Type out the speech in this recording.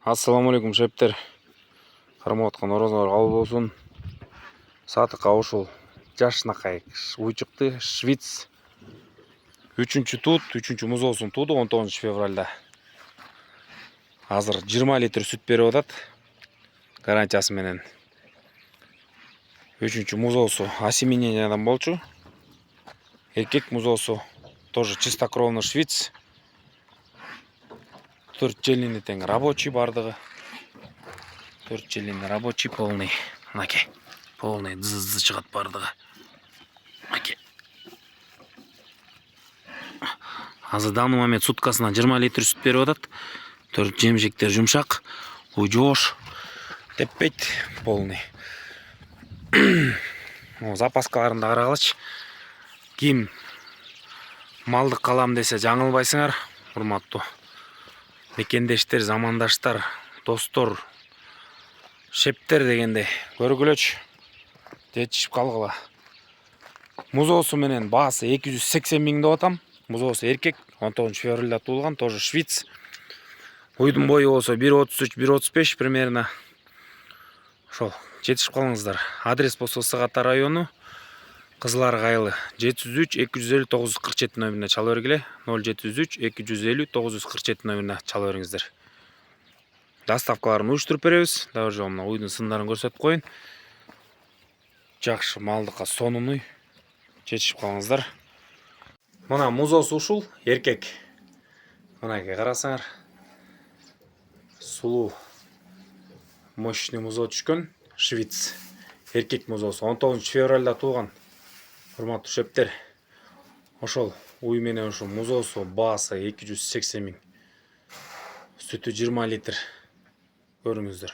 Ассаламу алейкум шептер. Кармап аткан орозуңар кабыл болсун. Сатыкка ушул жашынакай уйчукты швиц 3-чү тут, 3-чү музоосун тууду 19 февралда. Азыр 20 литр сүт берип атат. Гарантиясы менен. 3-чү музоосу осеменениядан болчу. Эркек музоосу тоже чистокровный швиц. 4 желини тең рабочий бардыгы. 4 желини рабочий полный. Мынакей. Полный дыз чыгат бардыгы. Мынакей. Азыр данный момент суткасына 20 литр сүт берип атат. 4 жемшектер жумшак, уй жоош, теппейт, полный. Запаскаларын да карагылычы. Ким малдык калам десе жаңылбайсыңар, урматтуу мекендештер, замандаштар, достор, шептер дегенде көргүлөчү. Жетишип калгыла. Музоосу менен баасы 280 миң деп атам. Музоосу эркек, 19 февралда туулган, тоже швиц. Уйдун бою болсо 1.33-1.35 примерно. Ошол жетишип калыңыздар. Адрес болсо Сыгата району, Кызыл Арык айылы 703-250-947 номерине чала бергиле. 073-250-947 номерине чала бериңиздер. Доставкаларын уюштуруп беребиз. Дагы жол мына уйдун сындарын көрсөтүп коюн. Жакшы малдыкка сонуный. Жетишип калыңыздар. Мына музоосу ушул эркек. Мынакей карасаңар. Сулуу мощный музоо түшкөн швиц. Эркек музоосу 19 февралда туулган. Урматтуу шептер. Ошол уй менен ушул музоосу баасы 280 миң. Сүтү 20 литр. Көрүңүздөр.